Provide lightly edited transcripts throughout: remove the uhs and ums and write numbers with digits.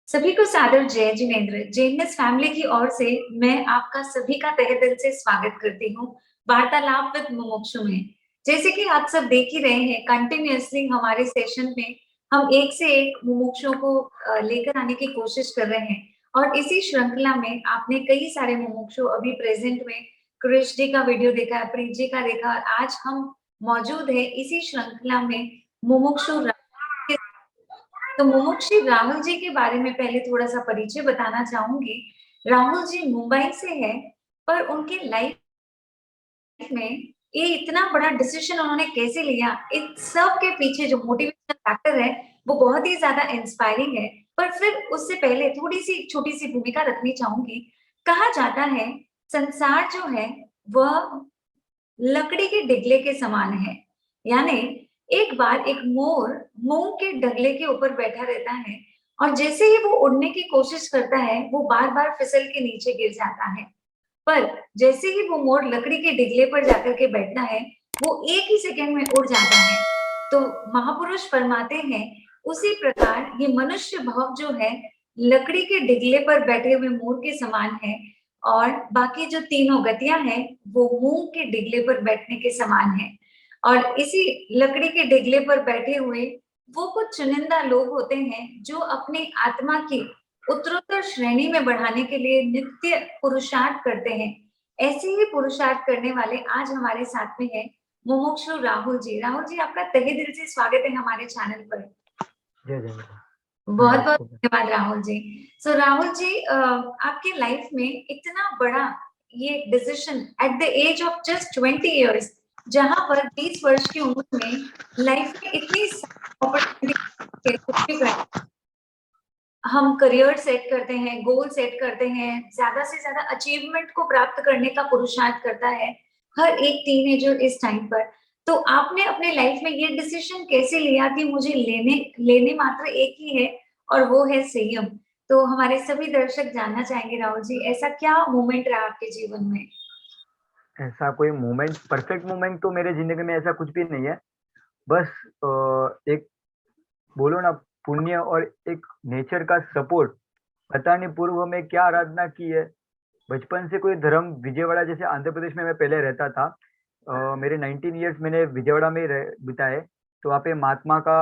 सभी को सादर जय जिनेन्द्र। जेएनएस फैमिली की ओर से मैं आपका सभी का तहे दिल से स्वागत करती हूँ वार्तालाप विद मुमुक्षु में। जैसे कि आप सब देख ही रहे हैं, कंटिन्यूअसली हमारे सेशन में हम एक से एक मुमुक्षुओं को लेकर आने की कोशिश कर रहे हैं और इसी श्रृंखला में आपने कई सारे मुमुक्षु अभी प्रेजेंट में कृष जी का वीडियो देखा, प्रीत जी का देखा और आज हम मौजूद है इसी श्रृंखला में मुमुक्षु। तो मुमुक्षी राहुल जी के बारे में पहले थोड़ा सा परिचय बताना चाहूंगी। राहुल जी मुंबई से है, पर उनके लाइफ में ये इतना बड़ा डिसीजन उन्होंने कैसे लिया, इन सब के पीछे जो मोटिवेशनल फैक्टर है वो बहुत ही ज्यादा इंस्पायरिंग है। पर फिर उससे पहले थोड़ी सी छोटी सी भूमिका रखनी चाहूंगी। कहा जाता है संसार जो है वह लकड़ी के डिगले के समान है, यानी एक बार एक मोर मूंग के डगले के ऊपर बैठा रहता है और जैसे ही वो उड़ने की कोशिश करता है वो बार बार फिसल के नीचे गिर जाता है। पर जैसे ही वो मोर लकड़ी के डिगले पर जाकर के बैठता है वो एक ही सेकंड में उड़ जाता है। तो महापुरुष फरमाते हैं उसी प्रकार ये मनुष्य भाव जो है लकड़ी के डिगले पर बैठे हुए मोर के समान है और बाकी जो तीनों गतियां हैं वो मूंग के डिगले पर बैठने के समान है। और इसी लकड़ी के डिगले पर बैठे हुए वो कुछ चुनिंदा लोग होते हैं जो अपनी आत्मा की उत्तरोत्तर श्रेणी में बढ़ाने के लिए नित्य पुरुषार्थ करते हैं। ऐसे ही पुरुषार्थ करने वाले आज हमारे साथ में है मुमुक्षु राहुल जी। राहुल जी, आपका तहे दिल से स्वागत है हमारे चैनल पर। जय जय। बहुत बहुत धन्यवाद राहुल जी। सो राहुल जी, आपके लाइफ में इतना बड़ा ये decision at the age of just 20 years, जहां पर 20 वर्ष की उम्र में लाइफ में इतनी अपॉर्चुनिटी, हम करियर सेट करते हैं, गोल सेट करते हैं, ज्यादा से ज्यादा अचीवमेंट को प्राप्त करने का पुरुषार्थ करता है हर एक टीनेजर इस टाइम पर। तो आपने अपने लाइफ में ये डिसीजन कैसे लिया कि मुझे लेने लेने मात्र एक ही है और वो है संयम। तो हमारे सभी दर्शक जानना चाहेंगे राहुल जी, ऐसा क्या मोमेंट रहा आपके जीवन में? ऐसा कोई मोमेंट, परफेक्ट मोमेंट तो मेरे जिंदगी में ऐसा कुछ भी नहीं है। बस एक बोलो ना, पुण्य और एक नेचर का सपोर्ट। पता नहीं पूर्व में क्या आराधना की है। बचपन से कोई धर्म, विजयवाड़ा जैसे आंध्र प्रदेश में मैं पहले रहता था। मेरे 19 इयर्स मैंने विजयवाड़ा में बिताए। तो वहाँ पे महात्मा का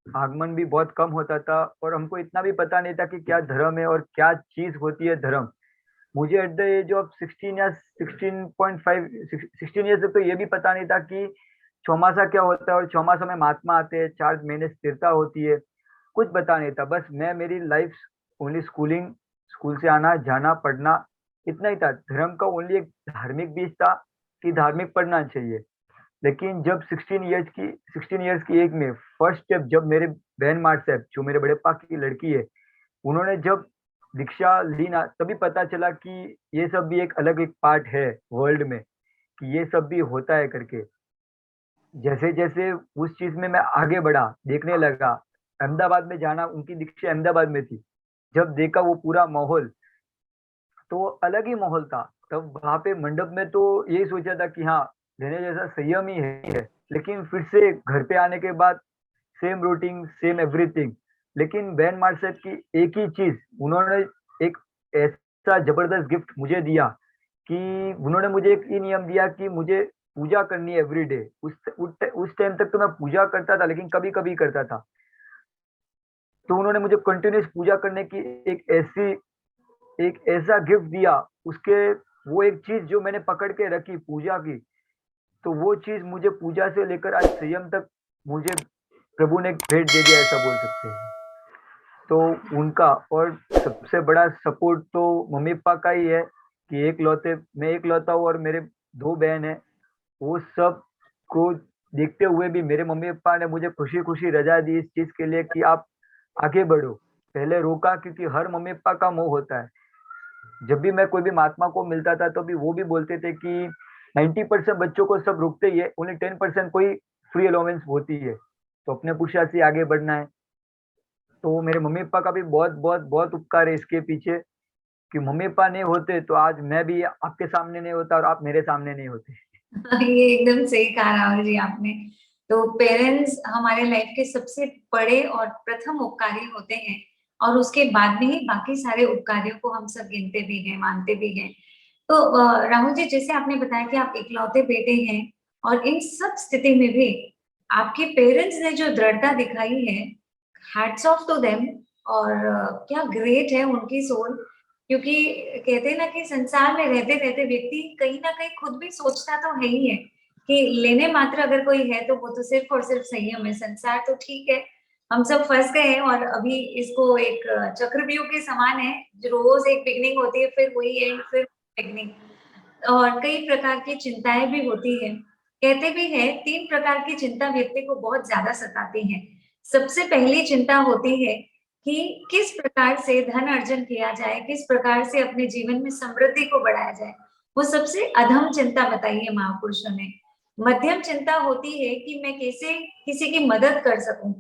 आगमन भी बहुत कम होता था और हमको इतना भी पता नहीं था कि क्या धर्म है और क्या चीज होती है धर्म। मुझे एट द एज ऑफ 16 या 16.5 16 ईयर्स तक तो ये भी पता नहीं था कि चौमासा क्या होता है और चौमासा में महात्मा आते हैं, 4 महीने स्थिरता होती है। कुछ पता नहीं था। बस मैं, मेरी लाइफ ओनली स्कूलिंग, स्कूल से आना जाना पढ़ना, इतना ही था। धर्म का ओनली एक धार्मिक बीज था कि धार्मिक पढ़ना चाहिए। लेकिन जब 16 इयर्स की एज में फर्स्ट स्टेप, जब मेरे बहन मार साहब, जो मेरे बड़े पापा की लड़की है, उन्होंने जब दीक्षा ली ना, तभी पता चला कि ये सब भी एक अलग एक पार्ट है वर्ल्ड में, कि ये सब भी होता है करके। जैसे जैसे उस चीज में मैं आगे बढ़ा, देखने लगा। अहमदाबाद में जाना, उनकी दीक्षा अहमदाबाद में थी। जब देखा वो पूरा माहौल, तो अलग ही माहौल था। तब वहां पे मंडप में तो यही सोचा था कि हाँ, लेने जैसा संयम ही है। लेकिन फिर से घर पे आने के बाद सेम रूटीन, सेम एवरीथिंग। लेकिन बैन मार्शल की एक ही चीज, उन्होंने एक ऐसा जबरदस्त गिफ्ट मुझे दिया कि उन्होंने मुझे एक ही नियम दिया कि मुझे पूजा करनी है एवरी डे। उस टाइम तक तो मैं पूजा करता था, लेकिन कभी कभी करता था। तो उन्होंने मुझे कंटिन्यूस पूजा करने की एक ऐसा गिफ्ट दिया। उसके वो एक चीज जो मैंने पकड़ के रखी पूजा की, तो वो चीज मुझे पूजा से लेकर आज संयम तक मुझे प्रभु ने भेंट दे दिया, ऐसा बोल सकते हैं। तो उनका और सबसे बड़ा सपोर्ट तो मम्मी पापा का ही है कि मैं एक लौता हूँ और मेरे 2 बहन है। वो सब को देखते हुए भी मेरे मम्मी पापा ने मुझे खुशी खुशी रजा दी इस चीज के लिए कि आप आगे बढ़ो। पहले रोका, क्योंकि हर मम्मी पापा का मोह होता है। जब भी मैं कोई भी महात्मा को मिलता था तो भी वो भी बोलते थे कि 90% बच्चों को सब रुकते ही है, ओनली 10% कोई फ्री अलाउंस होती है। तो अपने पुरुषार्थ से आगे बढ़ना है। तो मेरे मम्मी पापा का भी बहुत बहुत बहुत उपकार है इसके पीछे, कि मम्मी पापा नहीं होते तो आज मैं भी आपके सामने नहीं होता और आप मेरे सामने नहीं होते। ये एकदम सही कहा राहुल जी आपने। तो पेरेंट्स हमारे लाइफ के सबसे बड़े और प्रथम उपकारी होते हैं। और उसके बाद में ही बाकी सारे उपकार्यों को हम सब गिनते भी हैं, मानते भी हैं। तो राहुल जी, जैसे आपने बताया कि आप इकलौते बेटे हैं और इन सब स्थिति में भी आपके पेरेंट्स ने जो दृढ़ता दिखाई है, हैट्स ऑफ टू देम। और क्या ग्रेट है उनकी सोल। क्योंकि कहते हैं ना कि संसार में रहते रहते व्यक्ति कहीं ना कहीं खुद भी सोचता तो है ही है कि लेने मात्र अगर कोई है तो वो तो सिर्फ और सिर्फ संयम है। संसार तो ठीक है, हम सब फंस गए हैं और अभी इसको एक चक्रव्यूह के समान है, जो रोज एक बिगनिंग होती है, फिर वही एंड, फिर बिगनिंग। और कई प्रकार की चिंताएं भी होती है। कहते भी है 3 प्रकार की चिंता व्यक्ति को बहुत ज्यादा सताती है। सबसे पहली चिंता होती है कि किस प्रकार से धन अर्जन किया जाए, किस प्रकार से अपने जीवन में समृद्धि को बढ़ाया जाए। वो सबसे अधम चिंता बताई है महापुरुषों ने। मध्यम चिंता होती है कि मैं कैसे किसी की मदद कर सकूं,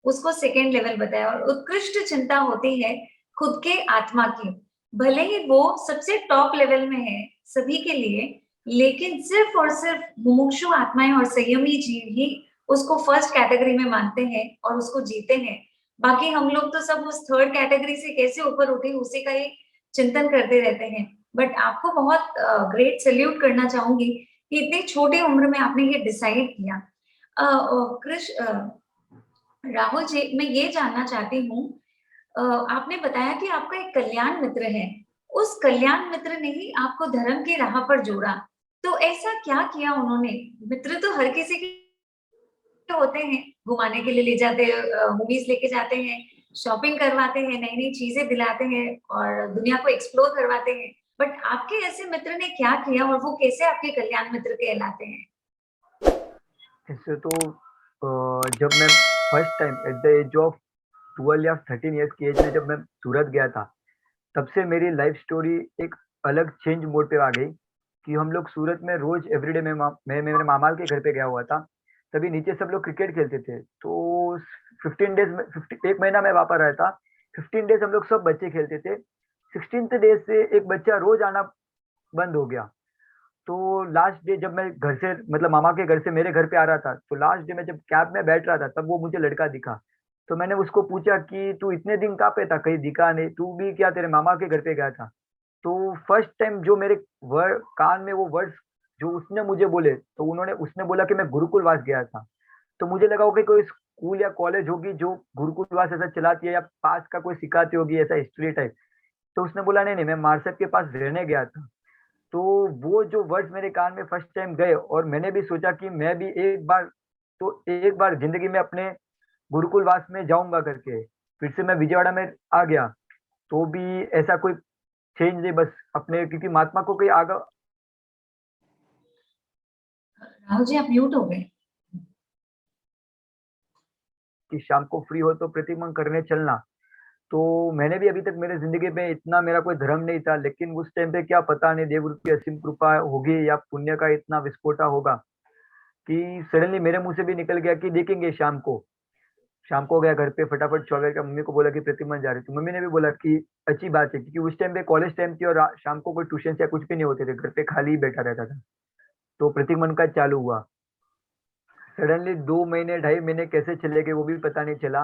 उसको सेकेंड लेवल बताया। और उत्कृष्ट चिंता होती है खुद के आत्मा की। भले ही वो सबसे टॉप लेवल में है सभी के लिए, लेकिन सिर्फ और सिर्फ मुमुक्षु आत्माएं और संयमी जीव ही उसको फर्स्ट कैटेगरी में मानते हैं और उसको जीते हैं। बाकी हम लोग तो सब उस थर्ड कैटेगरी से कैसे ऊपर उठे उसी का ही चिंतन करते रहते हैं। बट आपको बहुत ग्रेट सैल्यूट करना चाहूंगी कि इतनी छोटी उम्र में आपने ये डिसाइड किया। राहुल जी, मैं ये जानना चाहती हूँ, आपने बताया कि आपका एक कल्याण मित्र है। उस कल्याण मित्र ने ही आपको धर्म की राह पर जोड़ा। तो ऐसा क्या किया उन्होंने? मित्र तो हर किसी के होते हैं, घुमाने के लिए ले जाते हैं, मूवीज लेके जाते हैं, शॉपिंग करवाते हैं, नई-नई चीजें दिलाते हैं और दुनिया को एक्सप्लोर करवाते हैं। बट आपके ऐसे मित्र ने क्या किया और वो कैसे आपके कल्याण मित्र कहलाते हैं? इससे तो जब मैं first time at the age of 12 या 13 ईयर्स की एज में जब मैं सूरत गया था, तब से मेरी लाइफ स्टोरी एक अलग चेंज मोड पे आ गई कि हम लोग सूरत में रोज एवरीडे मैं मेरे मामा के घर पे गया हुआ था। तभी नीचे सब लोग क्रिकेट खेलते थे। तो 15 डेज में 50 एक महीना मैं वहाँ पर रहा था। 15 डेज हम लोग सब बच्चे खेलते थे। 16th डे से एक बच्चा रोज आना बंद हो गया। तो लास्ट डे जब मैं घर से मतलब मामा के घर से मेरे घर पे आ रहा था, तो लास्ट डे में जब कैब में बैठ रहा था तब वो मुझे लड़का दिखा। तो मैंने उसको पूछा कि तू इतने दिन कहाँ पे था, कहीं दिखा नहीं, तू भी क्या तेरे मामा के घर पे गया था? तो फर्स्ट टाइम जो मेरे वर्ड कान में वो वर्ड्स जो उसने मुझे बोले, तो उन्होंने उसने बोला कि मैं गुरुकुलवास गया था। तो मुझे लगा होगा कि कोई स्कूल या कॉलेज होगी जो गुरुकुलवास ऐसा चलाती है या पास का कोई सिखाती होगी ऐसा हिस्ट्री टाइप। तो उसने बोला नहीं नहीं, मैं मार्सेप के पास रहने गया था। तो वो जो वर्ड्स मेरे कान में फर्स्ट टाइम गए और मैंने भी सोचा कि मैं भी एक बार जिंदगी में अपने गुरुकुलवास में जाऊंगा करके फिर से मैं विजयवाड़ा में आ गया। तो भी ऐसा कोई चेंज नहीं, बस अपने क्योंकि महात्मा को कोई आगा राहुल जी, आप म्यूट हो गए। कि शाम को फ्री हो तो प्रतिमंग करने चलना। तो मैंने भी अभी तक मेरे जिंदगी में इतना मेरा कोई धर्म नहीं था, लेकिन उस टाइम पे क्या पता नहीं देवगुरु की असीम कृपा होगी या पुण्य का इतना विस्फोटा होगा कि सडनली मेरे मुंह से भी निकल गया कि देखेंगे शाम को। शाम को गया घर पे फटाफट चौबे का मम्मी को बोला कि प्रतिमा जा रही, तो मम्मी ने भी बोला कि अच्छी बात है, क्योंकि उस टाइम पे कॉलेज टाइम थी और शाम को कोई ट्यूशन या कुछ भी नहीं होते थे, घर पे खाली ही बैठा रहता था। तो प्रतिमन का चालू हुआ। सडनली 2 महीने 2.5 महीने कैसे चले गए वो भी पता नहीं चला।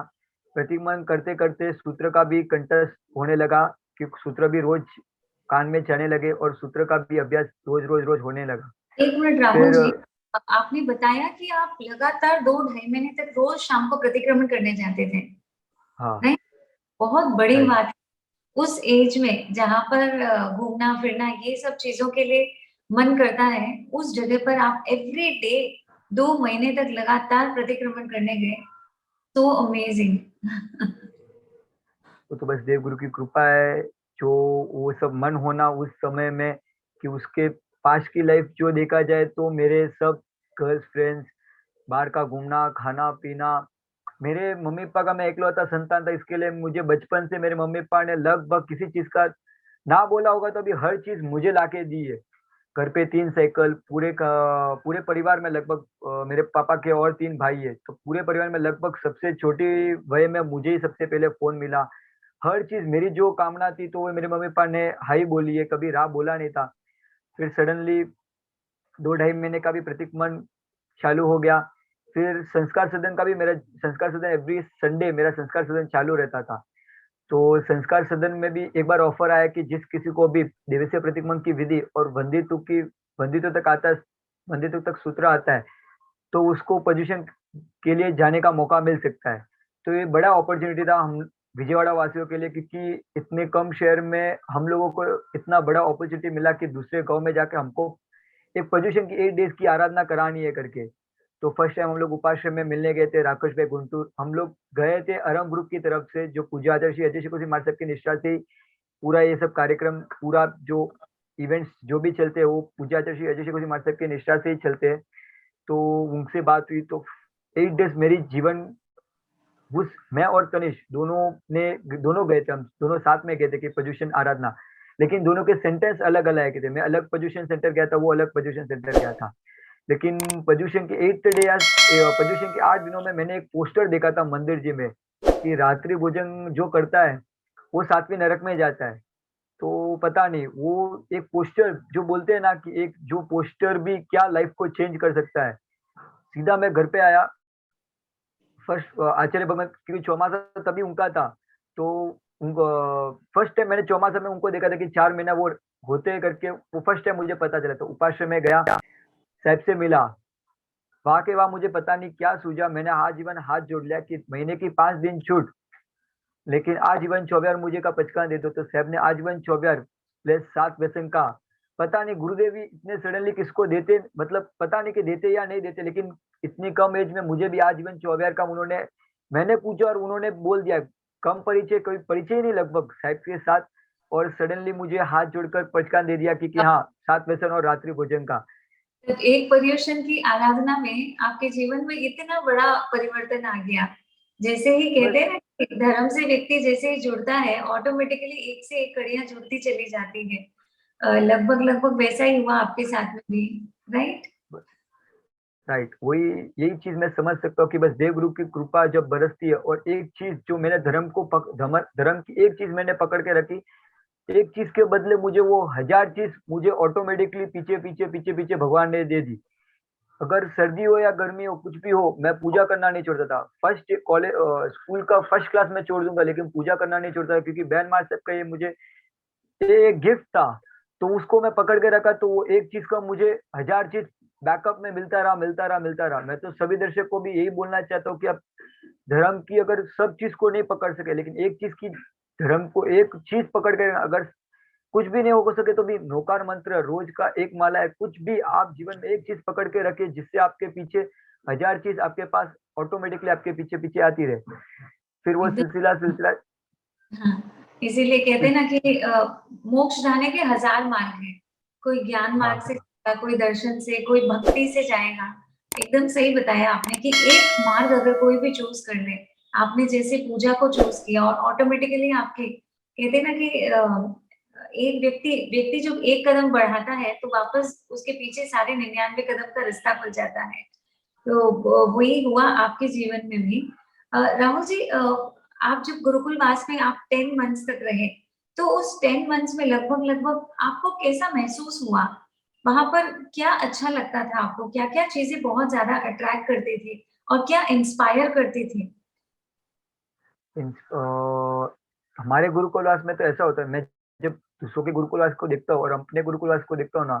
प्रतिमन करते करते सूत्र का भी कंठस्थ होने लगा कि सूत्र भी रोज कान में जाने लगे और सूत्र का भी अभ्यास रोज रोज रोज होने लगा। एक मिनट राहुल फिर जी, आपने बताया कि आप लगातार 2 ढाई महीने तक रोज शाम को प्रतिक्रमण करने जाते थे, हाँ, नहीं? बहुत बड़ी राइट। बात है। उस एज में जहां पर घूमना फिरना ये सब चीजों के लिए मन करता है, उस जगह पर आप एवरी डे 2 महीने तक लगातार प्रतिक्रमण करने गए। तो अमेजिंग। वो तो बस देव गुरु की कृपा है। जो वो सब मन होना उस समय में कि उसके पास की लाइफ जो देखा जाए तो मेरे सब गर्ल्स फ्रेंड्स, बाहर का घूमना खाना पीना, मेरे मम्मी पापा का मैं इकलौता संतान था, इसके लिए मुझे बचपन से मेरे मम्मी पापा ने लगभग किसी चीज का ना बोला होगा तो अभी हर चीज मुझे लाके दी है। घर पे 3 साइकिल, पूरे परिवार में लगभग मेरे पापा के और 3 भाई है, तो पूरे परिवार में लगभग सबसे छोटी वय में मुझे ही सबसे पहले फोन मिला। हर चीज मेरी जो कामना थी तो वो मेरे मम्मी पापा ने हाई बोली है, कभी राह बोला नहीं था। फिर सडनली 2 ढाई महीने का भी प्रतिक्रमण चालू हो गया। फिर संस्कार सदन का भी मेरा संस्कार सदन एवरी संडे मेरा संस्कार सदन चालू रहता था। तो संस्कार सदन में भी एक बार ऑफर आया कि जिस किसी को भी दिवसीय प्रतिक्रमण की विधि और वंदित्व तक आता है, वंदित्व तक सूत्र आता है, तो उसको पोजीशन के लिए जाने का मौका मिल सकता है। तो ये बड़ा अपॉर्चुनिटी था हम विजयवाड़ा वासियों के लिए, क्योंकि इतने कम शहर में हम लोगों को इतना बड़ा अपॉर्चुनिटी मिला कि दूसरे गांव में जाके हमको एक पोजीशन की 8 डेज की आराधना करानी है करके। तो फर्स्ट टाइम हम लोग उपाश्रम में मिलने गए थे, राकेश भाई गुंटूर। हम लोग गए थे अरम ग्रुप की तरफ से, जो पूज्य आदर्शी अजय श्री मार साहब की निष्ठा से ही पूरा ये सब कार्यक्रम, पूरा जो इवेंट्स जो भी चलते हैं वो पूज्य आदर्शी अजय श्री मार साहब की निष्ठा से ही चलते हैं। तो उनसे बात हुई तो 8 डेज मेरी जीवन, उस मैं और तनिष दोनों गए थे, हम दोनों साथ में गए थे कि पोजीशन आराधना, लेकिन दोनों के सेंटेंस अलग अलग थे। मैं अलग पोजीशन सेंटर गया था, वो अलग पोजीशन सेंटर गया था। लेकिन पोजीशन के 8th डे या पोजीशन के 8 दिनों में मैंने एक पोस्टर देखा था मंदिर जी में कि रात्रि भोजन जो करता है वो 7वीं नरक में जाता है। तो पता नहीं, वो एक पोस्टर जो बोलते हैं ना कि एक जो पोस्टर भी क्या लाइफ को चेंज कर सकता है। सीधा मैं घर पे आया, फर्स्ट आचार्य भगवत, क्योंकि चौमासा तभी उनका था। तो उनको फर्स्ट टाइम मैंने चौमासा में उनको देखा था कि 4 महीना वो होते हैं करके, वो फर्स्ट टाइम मुझे पता चला। तो उपाश्रम में गया, साहब से मिला, वहां के वहां मुझे पता नहीं क्या सूझा, मैंने आजीवन हाथ जोड़ लिया कि महीने की 5 दिन छूट, लेकिन आजीवन 24 मुझे का पचका दे दो। तो साहब ने आजीवन 24 प्लस 7 व्यसन का, पता नहीं गुरुदेव भी इतने सडनली किसको देते, मतलब पता नहीं कि देते या नहीं देते, लेकिन इतनी कम एज में मुझे भी आजीवन 24 का उन्होंने, मैंने पूछा और उन्होंने बोल दिया। कम परिचय, कोई परिचय ही नहीं लगभग साहब के साथ, और सडनली मुझे हाथ जोड़कर पचकान दे दिया कि हाँ, 7 व्यसन और रात्रि भोजन का। तो एक पर्युषण की आराधना में आपके जीवन में इतना बड़ा परिवर्तन आ गया। जैसे ही बस कहते हैं ना कि धर्म से व्यक्ति जैसे ही जुड़ता है, ऑटोमेटिकली एक से एक कड़ियां जुड़ती चली जाती है। लगभग लगभग वैसा ही हुआ आपके साथ में भी, राइट? राइट, वही, यही चीज मैं समझ सकता हूँ कि बस देव गुरु की कृपा जब बरसती है, और एक चीज जो मैंने धर्म की एक चीज मैंने पकड़ के रखी, एक चीज के बदले मुझे वो 1000 चीज मुझे ऑटोमेटिकली पीछे पीछे पीछे पीछे भगवान ने दे दी। अगर सर्दी हो या गर्मी हो, कुछ भी हो, मैं पूजा करना नहीं छोड़ता था। फर्स्ट कॉलेज स्कूल का फर्स्ट क्लास में छोड़ दूंगा, लेकिन पूजा करना नहीं छोड़ता था, क्योंकि बैन मार साहब का ये मुझे ये गिफ्ट था। तो उसको मैं पकड़ के रखा, तो वो एक चीज का मुझे 1000 चीज बैकअप में मिलता रहा, मिलता रहा, मिलता रहा। मैं तो सभी दर्शक को भी यही बोलना चाहता हूँ कि आप धर्म की अगर सब चीज को नहीं पकड़ सके, लेकिन एक चीज की, धर्म को एक चीज पकड़ के, अगर कुछ भी नहीं हो सके तो भी नौकार मंत्र रोज का एक माला है, कुछ भी आप जीवन में एक चीज पकड़ के रखे, जिससे आपके पीछे 1000 चीज आपके पास ऑटोमेटिकली आपके पीछे पीछे आती रहे, फिर वो एकदम। सिलसिला सिलसिला हाँ, इसीलिए कहते हैं ना कि मोक्ष जाने के 1000 मार्ग हैं। कोई ज्ञान हाँ मार्ग से जाएगा, कोई दर्शन से, कोई भक्ति से जाएगा। एकदम सही बताया आपने कि एक मार्ग अगर कोई भी चूज कर ले, आपने जैसे पूजा को चूज किया और ऑटोमेटिकली आपके, कहते हैं ना कि एक व्यक्ति व्यक्ति जब एक कदम बढ़ाता है तो वापस उसके पीछे सारे 99 कदम का रास्ता खुल जाता है। तो वही हुआ आपके जीवन में भी। राहुल जी, आप जब गुरुकुल वास में आप 10 मंथ्स तक रहे, तो उस 10 मंथ्स में लगभग लगभग आपको कैसा महसूस हुआ? वहां पर क्या अच्छा लगता था आपको? क्या क्या चीजें बहुत ज्यादा अट्रैक्ट करती थी और क्या इंस्पायर करती थी? हमारे गुरुकुलवास में तो ऐसा होता है, मैं जब दूसरों के गुरुकुलवास को देखता हूँ और अपने गुरुकुलवास को देखता हूँ ना,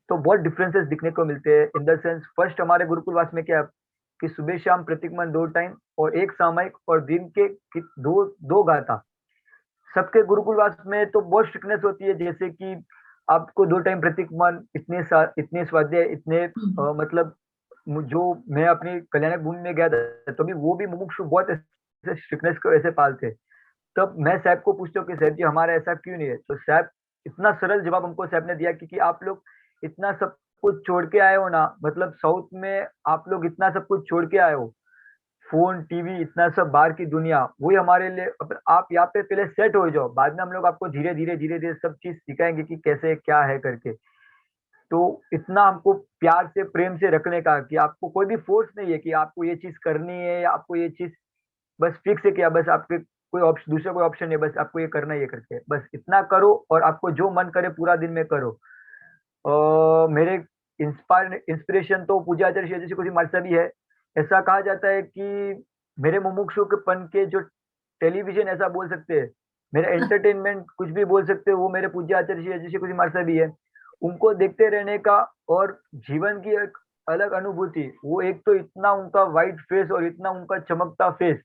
तो बहुत डिफरेंसेस दिखने को मिलते हैं। इन द सेंस, फर्स्ट हमारे गुरुकुलवास में क्या है कि सुबह शाम प्रतिक्रमण 2 टाइम, और एक सामयिक, और दिन के दो दो गाथा। सबके गुरुकुलवास में तो बहुत स्ट्रिक्टनेस होती है, जैसे कि आपको 2 टाइम प्रतिक्रमण, इतने स्वाध्याय, इतने हम्म। मतलब जो मैं अपनी कल्याणक भूमि में गया था, तभी वो भी मुमुक्षु बहुत ऐसे स्ट्रिक्टनेस को ऐसे पालते। तब मैं साहब को पूछता हूँ कि साहब जी हमारा ऐसा क्यों नहीं है, तो साहब इतना सरल जवाब हमको साहब ने दिया, क्योंकि आप लोग इतना सब कुछ छोड़ के आए हो ना, मतलब साउथ में आप लोग इतना सब कुछ छोड़ के आए हो, फोन, टीवी, इतना सब बाहर की दुनिया, वही हमारे लिए। आप यहाँ पे पहले सेट हो जाओ, बाद में हम लोग आपको धीरे धीरे धीरे धीरे सब चीज सिखाएंगे कि कैसे क्या है करके। तो इतना हमको प्यार से प्रेम से रखने का, कि आपको कोई भी फोर्स नहीं है कि आपको ये चीज करनी है, या आपको ये चीज बस फिक्स है, किया बस आपके कोई ऑप्शन, दूसरा कोई ऑप्शन है, बस आपको ये करना ही है करके, बस इतना करो और आपको जो मन करे पूरा दिन में करो। मेरे इंस्पिरेशन तो पूजा आचार्य जैसे कुछ मार्सा भी है। ऐसा कहा जाता है कि मेरे मुमुक्षु के पन के जो टेलीविजन ऐसा बोल सकते हैं, मेरा एंटरटेनमेंट कुछ भी बोल सकते हो, वो मेरे पूज्य आचार्य श्री कुछ कुमार साहब ही है। उनको देखते रहने का और जीवन की एक अलग अनुभूति, वो एक तो इतना उनका वाइट फेस और इतना उनका चमकता फेस,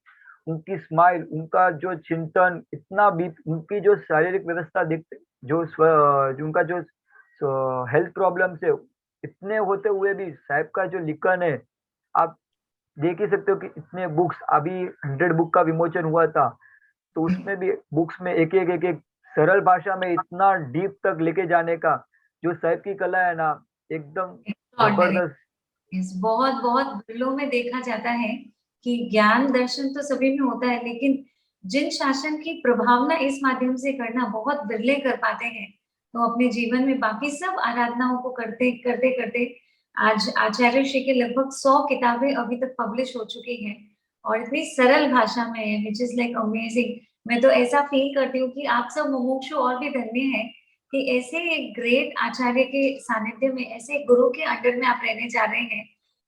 उनकी स्माइल, उनका जो चिंतन, इतना भी उनकी जो शारीरिक व्यवस्था देखते, जो उनका जो हेल्थ प्रॉब्लम से इतने होते हुए भी साहब का जो लिखन है, आप देख ही सकते हो कि इतने बुक्स, अभी 100 बुक का विमोचन हुआ था, तो उसमें भी बुक्स में एक एक सरल भाषा में इतना डीप तक लेके जाने का जो साहब की कला है ना, एकदम एक्स्ट्रॉर्डनरी। जबरदस्त। बहुत बहुत बिरलों में देखा जाता है कि ज्ञान दर्शन तो सभी में होता है, लेकिन जिन शासन की प्रभावना इस माध्यम से करना बहुत बिरले कर पाते हैं। तो अपने जीवन में बाकी सब आराधनाओं को करते करते करते आज आचार्य श्री के लगभग 100 किताबें अभी तक पब्लिश हो चुकी हैं और इतनी सरल भाषा में है, विच इज लाइक अमेजिंग। मैं तो ऐसा फील करती हूँ कि आप सब मुमुक्षु और भी धन्य हैं कि ऐसे एक ग्रेट आचार्य के सानिध्य में, ऐसे एक गुरु के अंडर में आप रहने जा रहे हैं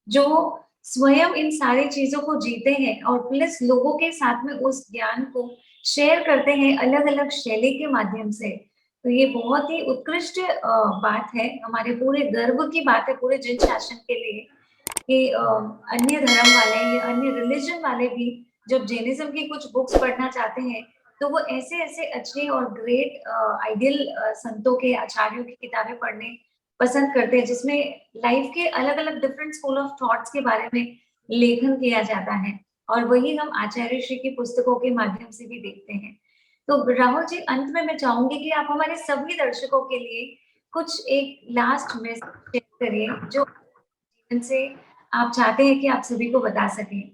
जो स्वयं इन सारी चीजों को जीते हैं और प्लस लोगों के साथ में उस ज्ञान को शेयर करते हैं अलग अलग शैली के माध्यम से। तो ये बहुत ही उत्कृष्ट बात है, हमारे पूरे गर्व की बात है पूरे जिन शासन के लिए कि अन्य धर्म वाले या अन्य रिलीजन वाले भी जब जैनिज्म की कुछ बुक्स पढ़ना चाहते हैं तो वो ऐसे ऐसे अच्छे और ग्रेट आइडियल संतों के आचार्यों की किताबें पढ़ने पसंद करते हैं जिसमें लाइफ के अलग अलग डिफरेंट स्कूल ऑफ थॉट्स के बारे में लेखन किया जाता है और वही हम आचार्य श्री की पुस्तकों के माध्यम से भी देखते हैं। तो राहुल जी, अंत में मैं चाहूंगी कि आप हमारे सभी दर्शकों के लिए कुछ एक लास्ट मैसेज शेयर करिए जो जीवन से आप चाहते हैं कि आप सभी को बता सकें।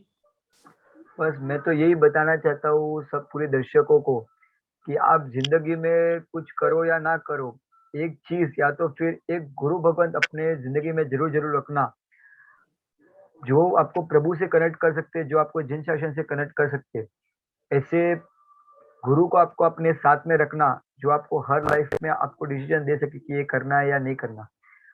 बस मैं तो यही बताना चाहता हूँ सब पूरे दर्शकों को कि आप जिंदगी में कुछ करो या ना करो, एक चीज या तो फिर एक गुरु भगवंत अपने जिंदगी में जरूर जरूर रखना, जो आपको प्रभु से कनेक्ट कर सकते हैं, जो आपको जिन शासन से कनेक्ट कर सकते हैं, ऐसे गुरु को आपको अपने साथ में रखना, जो आपको हर लाइफ में आपको डिसीजन दे सके कि ये करना है या नहीं करना।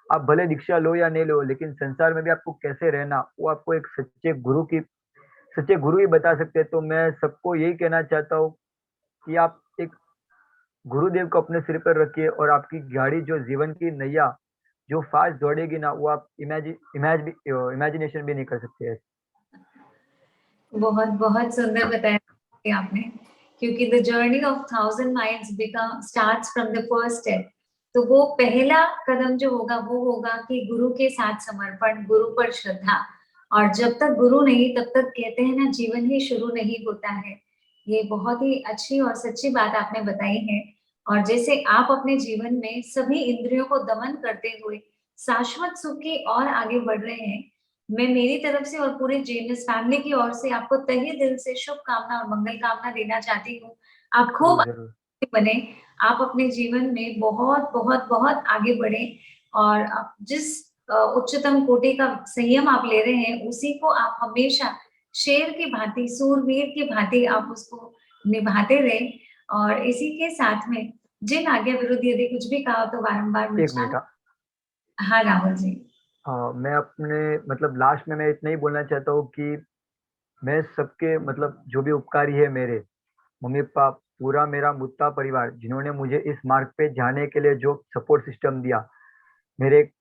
आप भले दीक्षा लो या नहीं लो, लेकिन संसार में भी आपको कैसे रहना वो आपको एक सच्चे गुरु ही बता सकते हैं। तो मैं सबको यही कहना चाहता हूँ कि आप एक गुरुदेव को अपने सिर पर रखिए, और आपकी गाड़ी जो जीवन की नैया जो फास्ट दौड़ेगी ना, वो आप इमेजिनेशन भी नहीं कर सकते। बहुत बहुत सुंदर बताया आपने, क्योंकि the journey of 1000 miles become starts from the first step. तो वो पहला कदम जो होगा वो होगा कि गुरु के साथ समर्पण, गुरु पर श्रद्धा। और जब तक गुरु नहीं तब तक कहते हैं ना जीवन ही शुरू नहीं होता है। ये बहुत ही अच्छी और सच्ची बात आपने बताई है। और जैसे आप अपने जीवन में सभी इंद्रियों को दमन करते हुए शाश्वत सुख की और आगे बढ़ रहे हैं, मैं मेरी तरफ से और पूरे जेएमएस फैमिली की ओर से आपको तहे दिल से शुभकामना और मंगल कामना देना चाहती हूँ। आप खूब जरूर जरूर। आगे बने, आप अपने जीवन में बहुत बहुत बहुत आगे बढ़े और आप जिस उच्चतम कोटि का संयम आप ले रहे हैं उसी को आप हमेशा शेर की भांति, सूरवीर की भांति आप उसको निभाते रहे। और इसी के साथ में जिन आज्ञा विरुद्ध यदि कुछ भी कहा हो तो बारंबार मैं एक मिनट। हाँ राहुल जी। मैं अपने मतलब लास्ट में मैं इतना ही बोलना चाहता हूँ कि मैं सबके मतलब जो भी उपकारी है, मेरे मम्मी पापा, पूरा मेरा मुत्ता परिवार, जिन्होंने मुझे इस मार्ग पे जाने के लिए जो सपोर्ट सिस्टम दिया, मेरे एक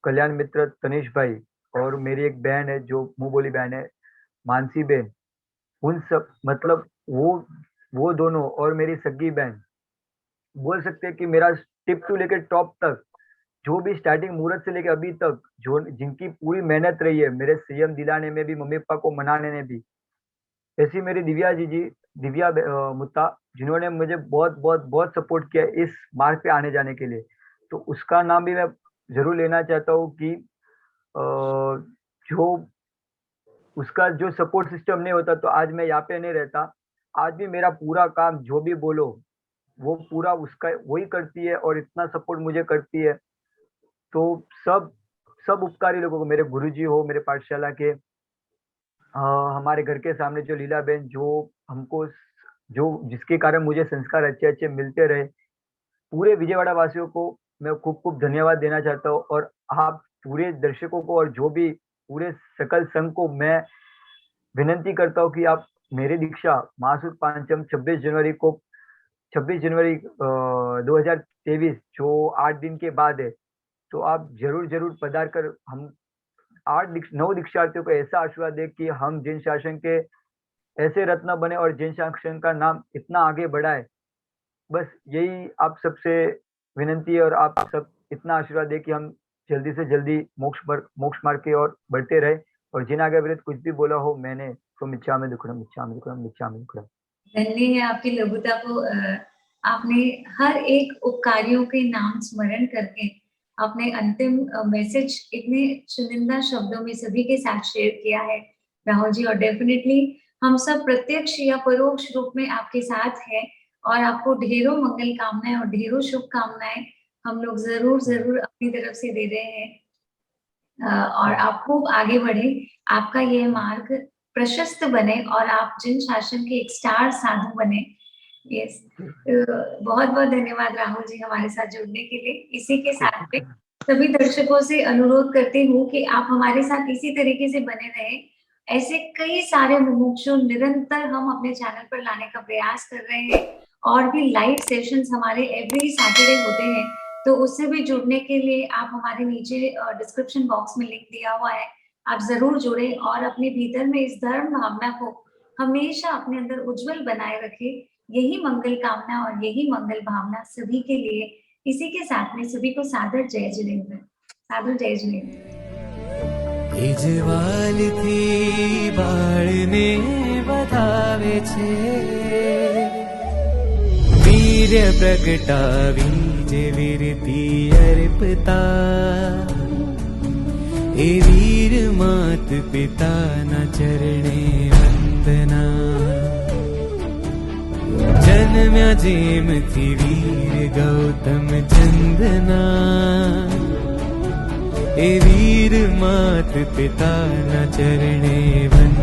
कल्याण मित्र तनिष भाई, और मेरी एक बहन है जो मुंह बोली बहन है, मानसी बहन, उन सब मतलब वो दोनों और मेरी सगी बहन, बोल सकते हैं कि मेरा टिप टू लेकर टॉप तक, जो भी स्टार्टिंग मुहूर्त से लेकर अभी तक जो जिनकी पूरी मेहनत रही है मेरे संयम दिलाने में भी, मम्मी पापा को मनाने में भी, ऐसी मेरी दिव्या मुत्ता, जिन्होंने मुझे बहुत बहुत बहुत सपोर्ट किया इस मार्ग पे आने जाने के लिए। तो उसका नाम भी मैं जरूर लेना चाहता हूँ कि जो उसका जो सपोर्ट सिस्टम नहीं होता तो आज मैं यहाँ पे नहीं रहता। आज भी मेरा पूरा काम जो भी बोलो वो पूरा उसका वही करती है, और इतना सपोर्ट मुझे करती है। तो सब सब उपकारी लोगों को, मेरे गुरुजी हो, मेरे पाठशाला के, हमारे घर के सामने जो लीला बहन, जो हमको जो जिसके कारण मुझे संस्कार अच्छे अच्छे मिलते रहे, पूरे विजयवाड़ा वासियों को मैं खूब खूब धन्यवाद देना चाहता हूँ। और आप पूरे दर्शकों को और जो भी पूरे सकल संघ को मैं विनंती करता हूँ कि आप मेरी दीक्षा महासुद पांचम 26 जनवरी 2023 जो 8 दिन के बाद है, तो आप जरूर जरूर पधार कर हम 9 दीक्षार्थियों को ऐसा आशीर्वाद दे कि हम जैन शासन के ऐसे रत्न बने और जैन शासन का नाम इतना आगे बढ़ाए। बस यही आप सबसे विनंती है और आप सब इतना आशीर्वाद दे कि हम जल्दी से जल्दी मोक्ष मार्ग की ओर बढ़ते रहे। और जिन आगे विरुद्ध कुछ भी बोला हो मैंने तो मिच्छामि दुक्कडम मिच्छामि दुक्कडम मिच्छामि दुक्कडम। धन्य है आपकी लघुता को। आपने हर एक उपकारियों के नाम स्मरण करके अपने अंतिम मैसेज इतने चुनिंदा शब्दों में सभी के साथ शेयर किया है राहुल जी, और डेफिनेटली हम सब प्रत्यक्ष या परोक्ष रूप में आपके साथ हैं और आपको ढेरों मंगल कामनाएं और ढेरों शुभकामनाएं हम लोग जरूर जरूर अपनी तरफ से दे रहे हैं। और आप खूब आगे बढ़े, आपका यह मार्ग प्रशस्त बने और आप जिन शासन के एक स्टार साधु बने। यस, बहुत बहुत धन्यवाद राहुल जी हमारे साथ जुड़ने के लिए। इसी के साथ में सभी दर्शकों से अनुरोध करती हूँ कि आप हमारे साथ इसी तरीके से बने रहें। ऐसे कई सारे मुमुक्षु निरंतर हम अपने चैनल पर लाने का प्रयास कर रहे हैं और भी लाइव सेशंस हमारे एवरी सैटरडे होते हैं, तो उससे भी जुड़ने के लिए आप हमारे नीचे डिस्क्रिप्शन बॉक्स में लिंक दिया हुआ है, आप जरूर जुड़े और अपने भीतर में इस धर्म भावना को हमेशा अपने अंदर उज्जवल बनाए रखे। यही मंगल कामना और यही मंगल भावना सभी के लिए। इसी के साथ में सभी को सादर जय जिनेंद्र, सादर जय जिनेंद्र। थी बाळने बतावे छे, वीर प्रगटावी जे वीरती अर्पता, ए वीर मात पिता ना चरणे वंदना, जन्म्या जेम थी वीर गौतम चंदना, ए वीर मात पिता ना चरणे वंदना।